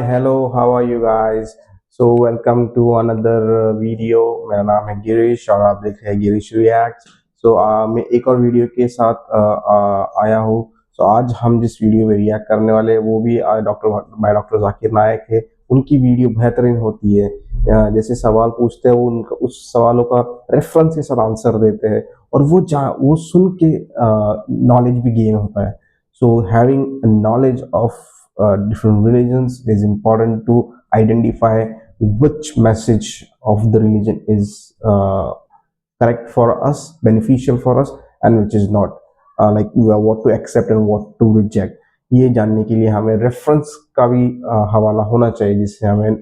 Hello, how are you guys? So welcome to another video. मेरा नाम है गिरीश और आप देख रहे हैं गिरीश रिएक्ट। मैं एक और वीडियो के साथ आया हूँ। आज हम जिस वीडियो में रिएक्ट करने वाले हैं वो भी डॉक्टर जाकिर नायक है। उनकी वीडियो बेहतरीन होती है। जैसे सवाल पूछते हैं वो उनका उस सवालों का रेफरेंस के साथ आंसर देते हैं और वो सुन के नॉलेज भी गेन होता है। So having a knowledge of different religions is important to identify which message of the religion is correct for us, beneficial for us, and which is not. Like what to accept and what to reject. ये जानने के लिए हमें reference का भी हवाला होना चाहिए जिससे हमें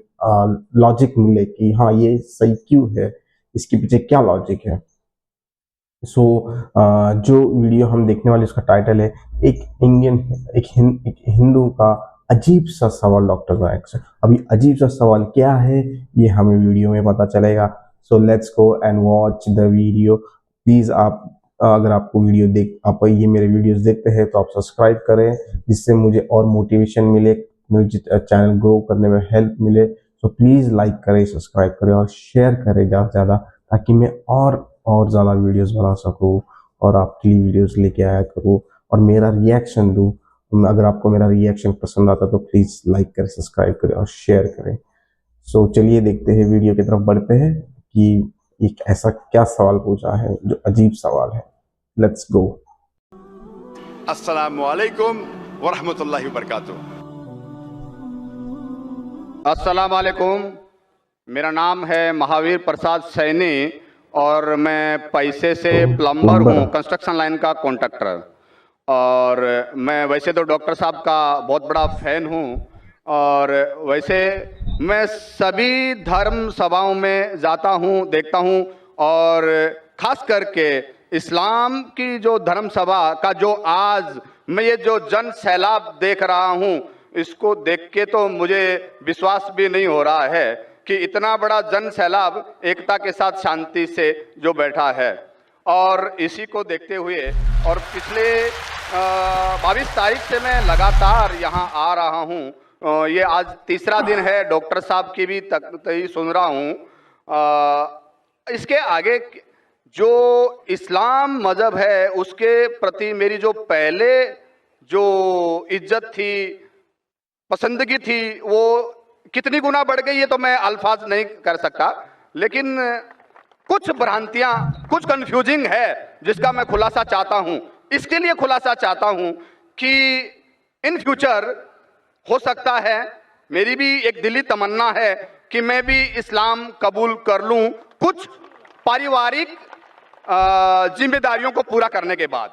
लॉजिक मिले कि हाँ ये सही क्यों है, इसके पीछे क्या लॉजिक है। सो जो वीडियो हम देखने वाले उसका टाइटल है एक हिंदू का अजीब सा सवाल डॉक्टर नायक से। अभी अजीब सा सवाल क्या है ये हमें वीडियो में पता चलेगा। So let's go and watch the video. Please आप अगर आपको आप ये मेरे वीडियोस देखते हैं तो आप सब्सक्राइब करें जिससे मुझे और मोटिवेशन मिले, मुझे चैनल ग्रो करने में हेल्प मिले। सो प्लीज लाइक करें, सब्सक्राइब करें और शेयर करें ज़्यादा से ज़्यादा ताकि मैं और ज़्यादा वीडियोस बना सकूँ और आपके लिए वीडियोस लेके आया करूँ और मेरा रिएक्शन दूँ। अगर आपको मेरा रिएक्शन पसंद आता तो प्लीज़ लाइक करें, सब्सक्राइब करें और शेयर करें। चलिए देखते हैं, वीडियो की तरफ बढ़ते हैं कि एक ऐसा क्या सवाल पूछा है जो अजीब सवाल है। Let's go. अस्सलामु अलैकुम वरहमतुल्लाहि वबरकातुहू। अस्सलामु अलैकुम, मेरा नाम है महावीर प्रसाद सैनी और मैं पैसे से प्लम्बर हूँ, कंस्ट्रक्शन लाइन का कॉन्ट्रैक्टर। और मैं वैसे तो डॉक्टर साहब का बहुत बड़ा फ़ैन हूँ और वैसे मैं सभी धर्म सभाओं में जाता हूँ, देखता हूँ और ख़ास करके इस्लाम की जो धर्म सभा का जो आज मैं ये जो जन सैलाब देख रहा हूँ, इसको देख के तो मुझे विश्वास भी नहीं हो रहा है कि इतना बड़ा जन सैलाब एकता के साथ शांति से जो बैठा है। और इसी को देखते हुए और पिछले 22 तारीख से मैं लगातार यहाँ आ रहा हूँ। ये आज तीसरा दिन है, डॉक्टर साहब की भी तकरीर सुन रहा हूँ। इसके आगे जो इस्लाम मज़हब है उसके प्रति मेरी जो पहले जो इज्जत थी, पसंदगी थी, वो कितनी गुना बढ़ गई ये तो मैं अल्फाज नहीं कर सकता, लेकिन कुछ भ्रांतियां, कुछ कंफ्यूजिंग है जिसका मैं खुलासा चाहता हूं। इसके लिए खुलासा चाहता हूं कि इन फ्यूचर हो सकता है, मेरी भी एक दिली तमन्ना है कि मैं भी इस्लाम कबूल कर लूं कुछ पारिवारिक जिम्मेदारियों को पूरा करने के बाद।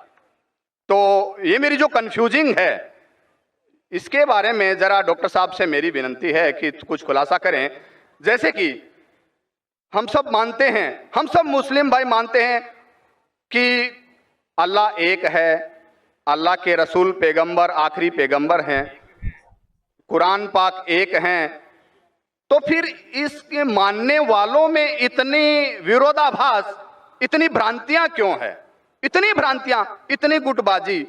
तो ये मेरी जो कंफ्यूजिंग है इसके बारे में ज़रा डॉक्टर साहब से मेरी विनती है कि कुछ खुलासा करें। जैसे कि हम सब मानते हैं, हम सब मुस्लिम भाई मानते हैं कि अल्लाह एक है, अल्लाह के रसूल पैगंबर आखिरी पैगंबर हैं, कुरान पाक एक हैं। तो फिर इसके मानने वालों में इतनी विरोधाभास, इतनी भ्रांतियां क्यों है? इतनी भ्रांतियां, इतनी गुटबाजी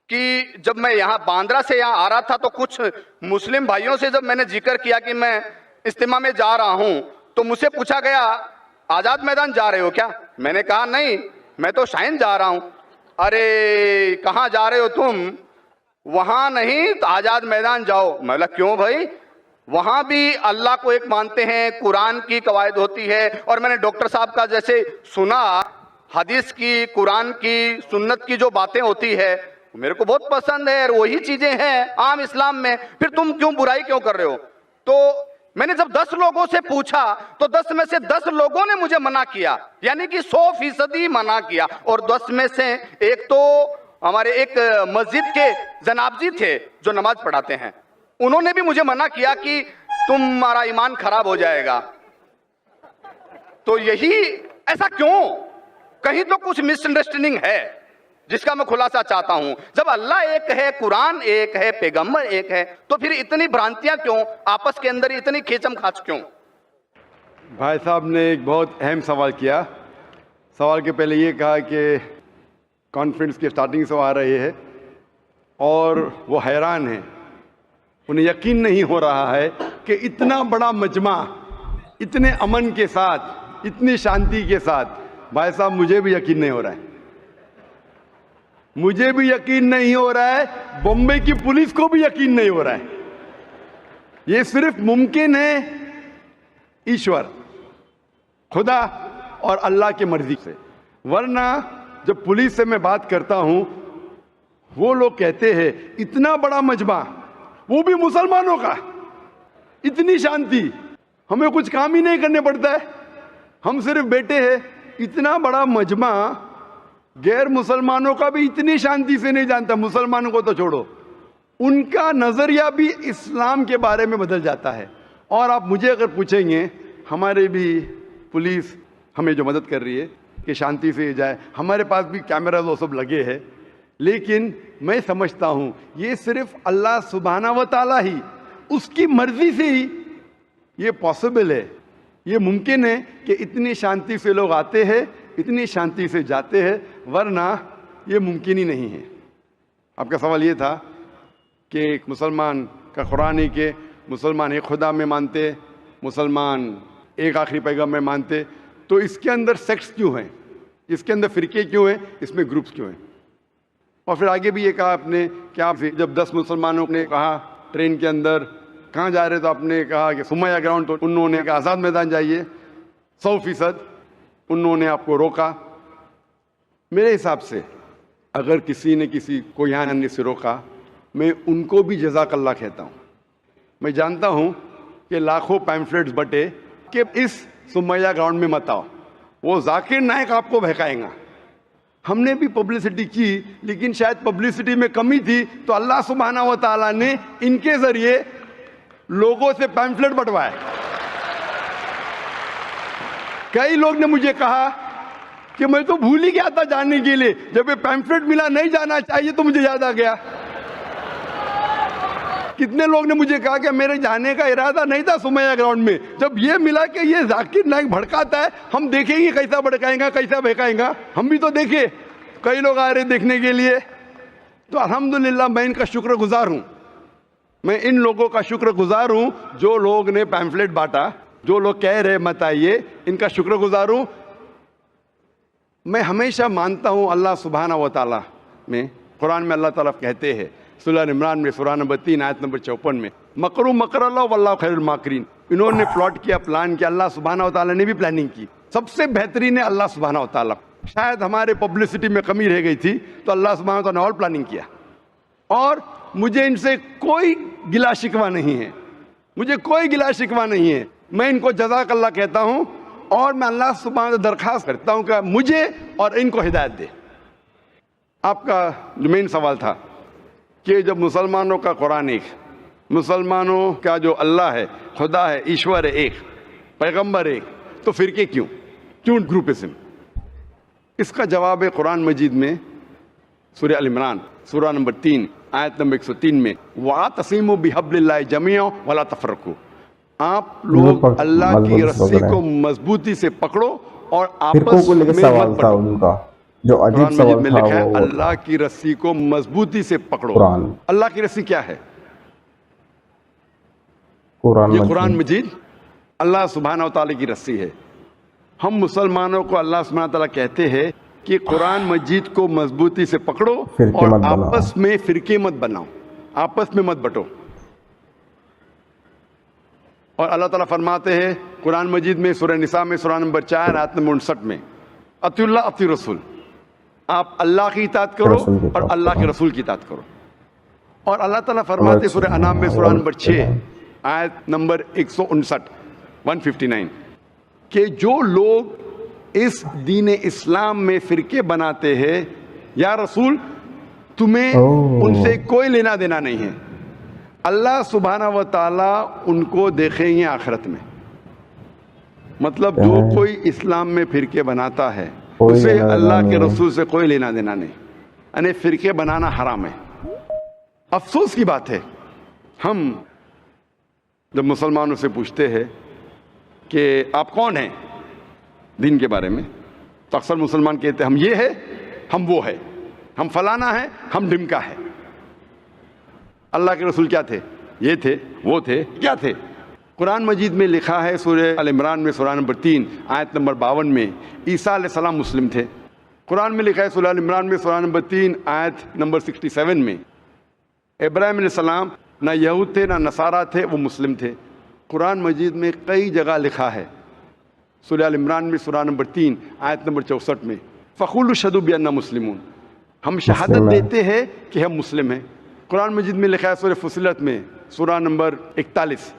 कि जब मैं यहाँ बांद्रा से यहाँ आ रहा था तो कुछ मुस्लिम भाइयों से जब मैंने जिक्र किया कि मैं इज्तिमा में जा रहा हूँ तो मुझसे पूछा गया आज़ाद मैदान जा रहे हो क्या? मैंने कहा नहीं, मैं तो शाइन जा रहा हूँ। अरे कहाँ जा रहे हो तुम? वहाँ नहीं तो आज़ाद मैदान जाओ। मैं बोला क्यों भाई? वहाँ भी अल्लाह को एक मानते हैं, कुरान की कवायद होती है। और मैंने डॉक्टर साहब का जैसे सुना, हदीस की, कुरान की, सुन्नत की जो बातें होती है मेरे को बहुत पसंद है और वही चीजें हैं आम इस्लाम में। फिर तुम क्यों बुराई क्यों कर रहे हो? तो मैंने जब 10 लोगों से पूछा तो 10 में से 10 लोगों ने मुझे मना किया, यानी कि 100% मना किया। और 10 में से एक तो हमारे एक मस्जिद के जनाब जी थे जो नमाज पढ़ाते हैं, उन्होंने भी मुझे मना किया कि तुम्हारा ईमान खराब हो जाएगा। तो यही ऐसा क्यों? कहीं तो कुछ मिसअंडरस्टैंडिंग है जिसका मैं खुलासा चाहता हूं। जब अल्लाह एक है, कुरान एक है, पैगंबर एक है, तो फिर इतनी भ्रांतियां क्यों? आपस के अंदर इतनी खेचम खाच क्यों? भाई साहब ने एक बहुत अहम सवाल किया। सवाल के पहले ये कहा कि कॉन्फ्रेंस की स्टार्टिंग से आ रही है और वो हैरान है उन्हें यकीन नहीं हो रहा है कि इतना बड़ा मजमा, इतने अमन के साथ, इतनी शांति के साथ, भाई साहब मुझे भी यकीन नहीं हो रहा है, मुझे भी यकीन नहीं हो रहा है, बॉम्बे की पुलिस को भी यकीन नहीं हो रहा है। ये सिर्फ मुमकिन है ईश्वर, खुदा और अल्लाह की मर्जी से। वरना जब पुलिस से मैं बात करता हूं, वो लोग कहते हैं इतना बड़ा मजमा, वो भी मुसलमानों का, इतनी शांति, हमें कुछ काम ही नहीं करने पड़ता है, हम सिर्फ बैठे हैं। इतना बड़ा मजमा गैर मुसलमानों का भी इतनी शांति से नहीं जानता, मुसलमानों को तो छोड़ो, उनका नजरिया भी इस्लाम के बारे में बदल जाता है। और आप मुझे अगर पूछेंगे, हमारे भी पुलिस हमें जो मदद कर रही है कि शांति से जाए, हमारे पास भी कैमरा वो सब लगे हैं, लेकिन मैं समझता हूं ये सिर्फ अल्लाह सुब्हाना व तआला ही, उसकी मर्जी से ही ये पॉसिबल है, ये मुमकिन है कि इतनी शांति से लोग आते हैं, इतनी शांति से जाते हैं, वरना ये मुमकिन ही नहीं है। आपका सवाल ये था कि एक मुसलमान का कुरान है कि मुसलमान एक खुदा में मानते, मुसलमान एक आखिरी पैगंबर में मानते, तो इसके अंदर सेक्ट्स क्यों हैं, इसके अंदर फिरके क्यों हैं, इसमें ग्रुप्स क्यों हैं? और फिर आगे भी ये कहा आपने कि आप जब 10 मुसलमानों ने कहा ट्रेन के अंदर कहाँ जा रहे, तो आपने कहा कि सुमैया ग्राउंड, तो उन्होंने कहा आज़ाद मैदान जाइए, 100% उन्होंने आपको रोका। मेरे हिसाब से अगर किसी ने किसी को यहाँ आने से रोका, मैं उनको भी जज़ाकल्लाह कहता हूँ। मैं जानता हूँ कि लाखों पैम्फलेट्स बटे कि इस सुमैया ग्राउंड में मत आओ, वो जाकिर नायक आपको बहकाएगा। हमने भी पब्लिसिटी की, लेकिन शायद पब्लिसिटी में कमी थी, तो अल्लाह सुब्हाना व तआला ने इनके जरिए लोगों से पैम्फलेट बंटवाए। कई लोग ने मुझे कहा कि मैं तो भूल ही गया था जाने के लिए, जब ये पैम्फलेट मिला नहीं जाना चाहिए तो मुझे याद आ गया। कितने लोग ने मुझे कहा कि मेरे जाने का इरादा नहीं था सुमैया ग्राउंड में, जब ये मिला कि ये जाकिर नाइक भड़काता है, हम देखेंगे कैसा भड़काएगा, कैसा बहकाएगा, हम भी तो देखे। कई लोग आ रहे देखने के लिए, तो अल्हम्दुलिल्लाह मैं इनका शुक्रगुजार हूँ, मैं इन लोगों का शुक्रगुजार हूँ जो लोग ने पैम्फलेट बांटा, जो लोग कह रहे मत आइए, इनका शुक्रगुजार हूँ। मैं हमेशा मानता हूँ अल्लाह सुब्हाना व तआला में, कुरान में अल्लाह ताला कहते हैं सूरह इमरान में सूरह नंबर 3 आयत नंबर 54 में, मकरू मकर अल्लाह वल्लाहु खैरुल माकिरीन। इन्होंने प्लॉट किया, प्लान किया, अल्लाह सुब्हाना व तआला ने भी प्लानिंग की, सबसे बेहतरीन है अल्लाह सुब्हाना व तआला। शायद हमारे पब्लिसिटी में कमी रह गई थी, तो अल्लाह सुब्हाना व तआला ने और प्लानिंग किया। और मुझे इनसे कोई गिला शिकवा नहीं है, मुझे कोई गिला शिकवा नहीं है, मैं इनको जज़ाकल्लाह कहता हूँ, और मैं अल्लाह सुब्हाना व तआला दरख्वास्त करता हूँ कि मुझे और इनको हिदायत दे। आपका जो मेन सवाल था कि जब मुसलमानों का कुरान एक, मुसलमानों का जो अल्लाह है, खुदा है, ईश्वर है एक, पैगंबर एक, तो फिरके क्यों, क्यों ग्रुपिज्म? इसका जवाब है कुरान मजीद में सूरह अल इमरान सूरह नंबर 3 आयत नंबर 103 में, वातसिमू बिहब्लिल्लाहि जमीअन वला तफरकू। आप लोग अल्लाह की रस्सी को मजबूती से पकड़ो और आपस में मत बंटो। उनका जो अजीब सवाल था वो अल्लाह की रस्सी को मजबूती से पकड़ो। अल्लाह की रस्सी क्या है? ये कुरान मजीद अल्लाह सुब्हाना व तआला की रस्सी है। हम मुसलमानों को अल्लाह सुब्हाना व तआला कहते हैं कि कुरान मजीद को मजबूती से पकड़ो और आपस में फिरके मत बनाओ, आपस में मत बटो। और अल्लाह ताला फरमाते हैं कुरान मजीद में सूरह निसा में सूरह नंबर 4 आयत नंबर 59 में, अतिउल्लाह अति रसूल, आप अल्लाह की इताअत करो और अल्लाह के रसूल की इताअत करो। और अल्लाह ताला फरमाते सूरह अनाम में सूरह नंबर 6 आयत नंबर 159 159 कि जो लोग इस दीन इस्लाम में फिरके बनाते हैं, या रसूल तुम्हें उनसे कोई लेना देना नहीं है, अल्लाह सुब्हाना व तआला उनको देखेंगे आखिरत में। मतलब जो कोई इस्लाम में फिरके बनाता है उसे अल्लाह के रसूल से कोई लेना देना नहीं, यानी फिरके बनाना हराम है। अफसोस की बात है, हम जब मुसलमानों से पूछते हैं कि आप कौन हैं दीन के बारे में, तो अक्सर मुसलमान कहते हैं हम ये है, हम वो है, हम फलाना है, हम ढिमका है। अल्लाह के रसूल क्या थे? ये थे, वो थे, क्या थे? कुरान मजीद में लिखा है सूरह अल इमरान में सूरह नंबर 3 आयत नंबर 52 में ईसा अलैहिस्सलाम मुस्लिम थे। कुरान में लिखा है सूरह अल इमरान में सूरह नंबर 3 आयत नंबर 67 में इब्राहिम अलैहिस्सलाम ना यहूद थे ना नसारा थे, वो मुस्लिम थे। कुरान मजीद में कई जगह लिखा है, सूरह अल इमरान में सूरह नंबर 3 आयत नंबर 64 में फ़क़ूलू शहदू बिअन्ना मुस्लिमून, हम शहादत देते हैं कि हम मुस्लिम हैं। कुरान मजीद में लिखा है सूरह फुसिलत में सूरह नंबर 41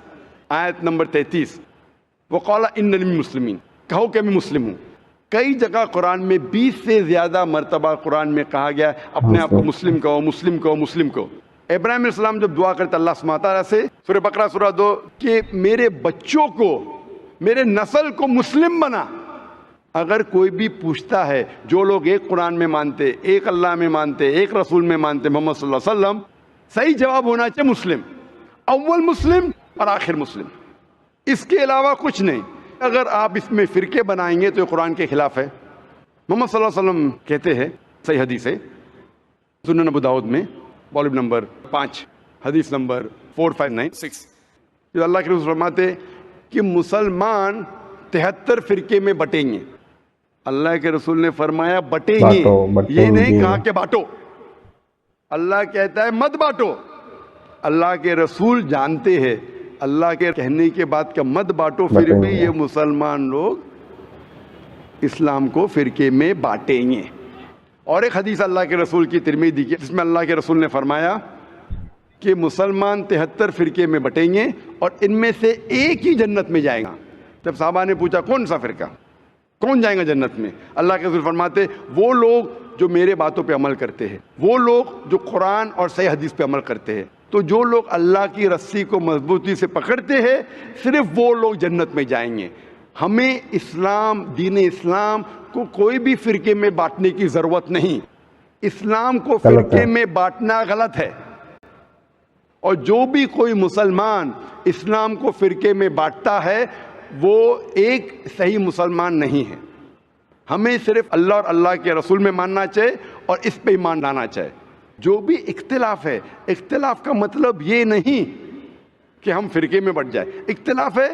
आयत नंबर 33 वक़ाला इन्ननी मुस्लिमीन, कहो कि मैं मुस्लिम हूँ। कई जगह कुरान में 20 से ज़्यादा मरतबा कुरान में कहा गया अपने आप को मुस्लिम कहो, मुस्लिम कहो, मुस्लिम कहो। इब्राहिम अलैहिस्सलाम जब दुआ करते अल्लाह सुब्हानहू व तआला से, सूरह बकरा सूरह 2, कि मेरे बच्चों को, मेरे नस्ल को मुस्लिम बना। अगर कोई भी पूछता है, जो लोग एक कुरान में मानते, एक अल्लाह में मानते, एक रसूल में मानते, मोहम्मद सल्लल्लाहु अलैहि वसल्लम, सही जवाब होना चाहिए मुस्लिम, अव्वल मुस्लिम और आखिर मुस्लिम, इसके अलावा कुछ नहीं। अगर आप इसमें फ़िरके बनाएंगे तो ये कुरान के खिलाफ है। मोहम्मद सल्लल्लाहु अलैहि वसल्लम कहते हैं, सही हदीस है सुनन अबू दाऊद में वॉल्यूम नंबर 5 हदीस नंबर 4596, जो अल्लाह के रसूल फरमाते कि मुसलमान 73 फ़िरके में बटेंगे। अल्लाह के रसूल ने फरमाया बटेंगे, ये नहीं कहा कि बांटो। अल्लाह कहता है मत बांटो। अल्लाह के रसूल जानते हैं अल्लाह के कहने के बाद का मत बांटो, फिर भी ये मुसलमान लोग इस्लाम को फ़िरके में बांटेंगे। और एक हदीस अल्लाह के रसूल की तिरमिज़ी की, जिसमें अल्लाह के रसूल ने फरमाया कि मुसलमान 73 फ़िरके में बटेंगे और इनमें से एक ही जन्नत में जाएगा। जब साहबा ने पूछा कौन सा फ़िरका, कौन जाएगा जन्नत में, अल्लाह के रसूल फरमाते वो लोग जो मेरे बातों पे अमल करते हैं, वो लोग जो कुरान और सही हदीस पे अमल करते हैं। तो जो लोग अल्लाह की रस्सी को मजबूती से पकड़ते हैं, सिर्फ वो लोग जन्नत में जाएंगे। हमें इस्लाम, दीन इस्लाम को कोई भी फ़िरके में बांटने की ज़रूरत नहीं। इस्लाम को फ़िरके में बांटना गलत है, और जो भी कोई मुसलमान इस्लाम को फ़िरके में बांटता है वो एक सही मुसलमान नहीं है। हमें सिर्फ अल्लाह और अल्लाह के रसूल में मानना चाहिए और इस पे ईमान लाना चाहिए। जो भी इख्तिलाफ है, इख्तिलाफ का मतलब ये नहीं कि हम फ़िरके में बट जाए। इख्तिलाफ है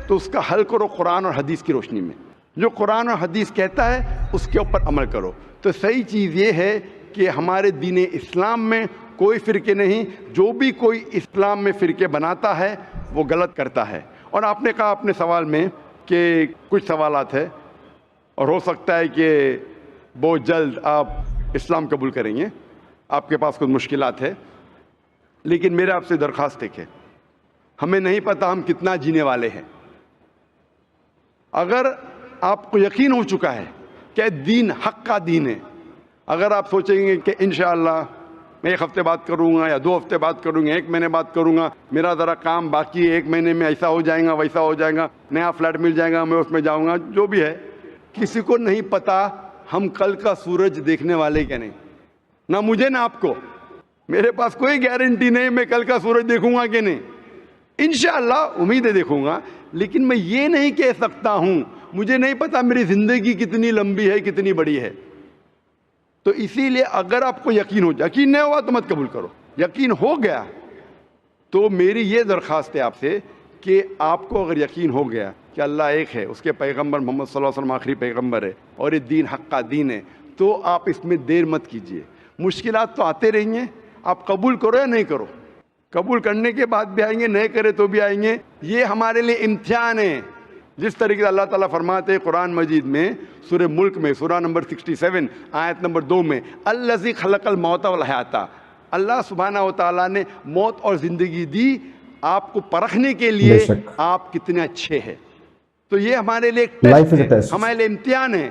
तो उसका हल करो कुरान और हदीस की रोशनी में। जो कुरान और हदीस कहता है उसके ऊपर अमल करो। तो सही चीज़ ये है कि हमारे दीन इस्लाम में कोई फ़िरके नहीं। जो भी कोई इस्लाम में फ़िरके बनाता है वो गलत करता है। और आपने कहा अपने सवाल में कि कुछ सवालात है और हो सकता है कि बहुत जल्द आप इस्लाम कबूल करेंगे, आपके पास कुछ मुश्किलात है, लेकिन मेरे आपसे दरख्वास्त है, हमें नहीं पता हम कितना जीने वाले हैं। अगर आपको यकीन हो चुका है कि दीन हक का दीन है, अगर आप सोचेंगे कि इंशाअल्लाह मैं 1 हफ्ते बाद करूँगा या 2 हफ्ते बाद करूँगा, 1 महीने बाद करूँगा, मेरा ज़रा काम बाकी है, 1 महीने में ऐसा हो जाएगा, वैसा हो जाएगा, नया फ्लैट मिल जाएगा, मैं उसमें जाऊँगा, जो भी है, किसी को नहीं पता हम कल का सूरज देखने वाले क्या नहीं, ना मुझे ना आपको। मेरे पास कोई गारंटी नहीं मैं कल का सूरज देखूंगा कि नहीं। इंशाअल्लाह उम्मीद है देखूंगा, लेकिन मैं ये नहीं कह सकता हूं, मुझे नहीं पता मेरी ज़िंदगी कितनी लंबी है, कितनी बड़ी है। तो इसीलिए अगर आपको यकीन हो, यकीन नहीं हुआ तो मत कबूल करो, यकीन हो गया तो मेरी ये दरख्वास्त है आपसे कि आपको अगर यकीन हो गया कि अल्लाह एक है, उसके पैगंबर मोहम्मद सल्लल्लाहु अलैहि वसल्लम आखिरी पैगंबर है और ये दीन हक का दीन है, तो आप इसमें देर मत कीजिए। मुश्किलात तो आते रहेंगे, आप कबूल करो या नहीं करो, कबूल करने के बाद भी आएंगे, नहीं करे तो भी आएंगे। ये हमारे लिए इम्तिहान है। जिस तरीके से अल्लाह ताला फरमाते हैं कुरान मजीद में सूरह मुल्क में सूरह नंबर 67 आयत नंबर 2 में, अल्लज़ी खलक़ल मौत वल हयाता, अल्लाह सुब्हानहू व तआला ने मौत और ज़िंदगी दी आपको परखने के लिए आप कितने अच्छे हैं। तो ये हमारे लिए एक टेस्ट है, हमारे लिए इम्तिहान है।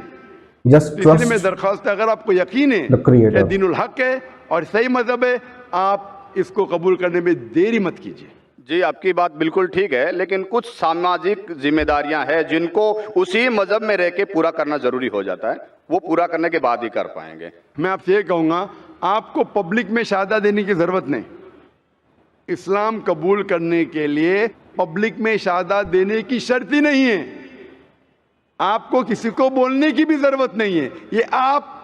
इसलिए मैं दरख्वास्त है, अगर आपको यकीन है कि दीनुल हक है और सही मजहब है, आप इसको कबूल करने में देरी मत कीजिए। जी, आपकी बात बिल्कुल ठीक है, लेकिन कुछ सामाजिक जिम्मेदारियां हैं जिनको उसी मजहब में रह के पूरा करना जरूरी हो जाता है, वो पूरा करने के बाद ही कर पाएंगे। मैं आपसे ये कहूँगा, आपको पब्लिक में शहादा देने की ज़रूरत नहीं। इस्लाम कबूल करने के लिए पब्लिक में शहादा देने की शर्त ही नहीं है, आपको किसी को बोलने की भी ज़रूरत नहीं है। ये आप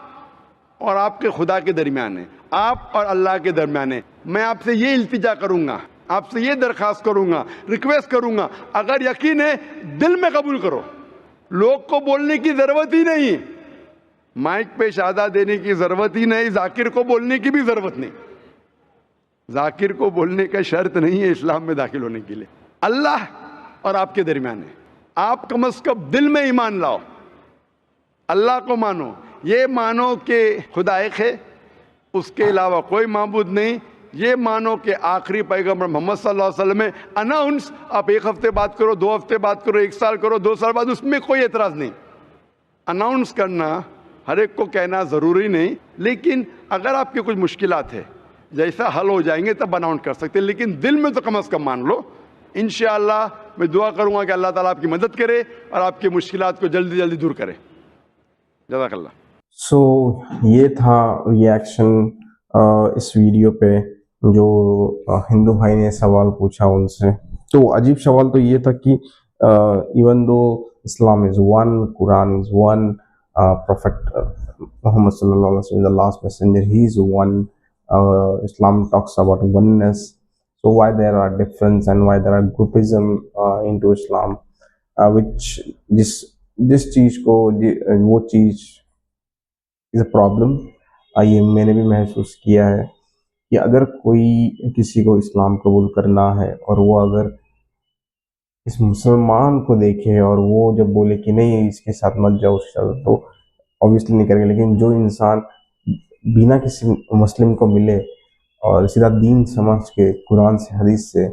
और आपके खुदा के दरमियान है, आप और अल्लाह के दरमियान है। मैं आपसे ये इल्तिजा करूँगा, आपसे ये दरखास्त करूंगा, रिक्वेस्ट करूंगा, अगर यकीन है दिल में कबूल करो। लोग को बोलने की जरूरत ही नहीं, माइक पे शहादा देने की जरूरत ही नहीं, जाकिर को बोलने की भी जरूरत नहीं। जाकिर को बोलने का शर्त नहीं है इस्लाम में दाखिल होने के लिए। अल्लाह और आपके दरमियान है। आप कम से कम दिल में ईमान लाओ, अल्लाह को मानो, ये मानो कि खुदा एक है, उसके अलावा कोई माबूद नहीं। ये मानो कि आखिरी पैगंबर मोहम्मद सल्लल्लाहु अलैहि वसल्लम है। अनाउंस आप 1 हफ्ते बात करो, 2 हफ्ते बात करो, 1 साल करो, 2 साल बाद, उसमें कोई एतराज नहीं। अनाउंस करना हर एक को कहना ज़रूरी नहीं, लेकिन अगर आपकी कुछ मुश्किलात है, जैसा हल हो जाएंगे तब अनाउंस कर सकते हैं, लेकिन दिल में तो कम से कम मान लो। इंशाअल्लाह मैं दुआ करूंगा कि अल्लाह ताला आपकी मदद करे और आपकी मुश्किलात को जल्दी जल्दी दूर करे। जज़ाकल्लाह। सो ये था रिएक्शन इस वीडियो पे जो हिंदू भाई ने सवाल पूछा उनसे। तो अजीब सवाल तो ये था कि even though Islam is one, Quran is one, prophet Muhammad sallallahu alaihi wasallam, the last messenger, he is one. Islam talks about oneness. So why there are difference and why there are groupism into Islam, which जिस चीज को वो चीज is a problem. ये मैंने भी महसूस किया है कि अगर कोई किसी को इस्लाम कबूल करना है और वो अगर इस मुसलमान को देखे और वो जब बोले कि नहीं इसके साथ मत जाओ उसके साथ, तो ऑब्वियसली नहीं करेंगे। लेकिन जो इंसान बिना किसी मुस्लिम को मिले और सीधा दीन समझ के कुरान से हदीस से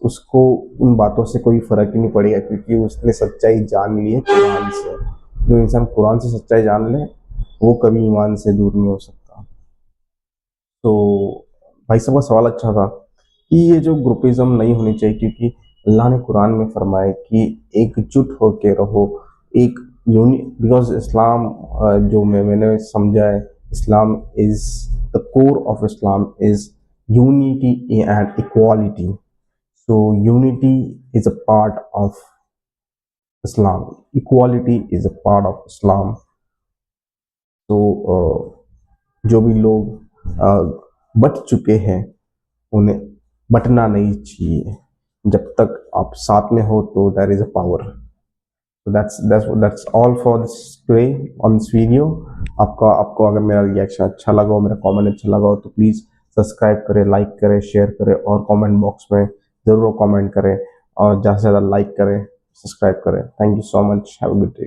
उसको उन बातों से कोई फर्क ही नहीं पड़ेगा, क्योंकि उसने सच्चाई जान ली है कुरान से। जो इंसान कुरान से सच्चाई जान ले वो कभी ईमान से दूर नहीं हो सकता। तो भाई साहब का सवाल अच्छा था कि ये जो ग्रुपिज्म नहीं होनी चाहिए, क्योंकि अल्लाह ने कुरान में फरमाया कि एकजुट होके रहो, एक बिकॉज इस्लाम जो मैंने समझा है, Islam is the core of Islam is unity and equality. So unity is a part of Islam, equality is a part of Islam. तो जो भी लोग बट चुके हैं उन्हें बटना नहीं चाहिए। जब तक आप साथ में हो तो there is a power. So that's all for this today on this video. आपको अगर मेरा रिएक्शन अच्छा लगा हो, मेरा कमेंट अच्छा लगा हो, तो प्लीज़ सब्सक्राइब करें, लाइक करें, शेयर करें और कमेंट बॉक्स में ज़रूर कमेंट करें और ज़्यादा से ज़्यादा लाइक करें, सब्सक्राइब करें। Thank you so much, have a good day.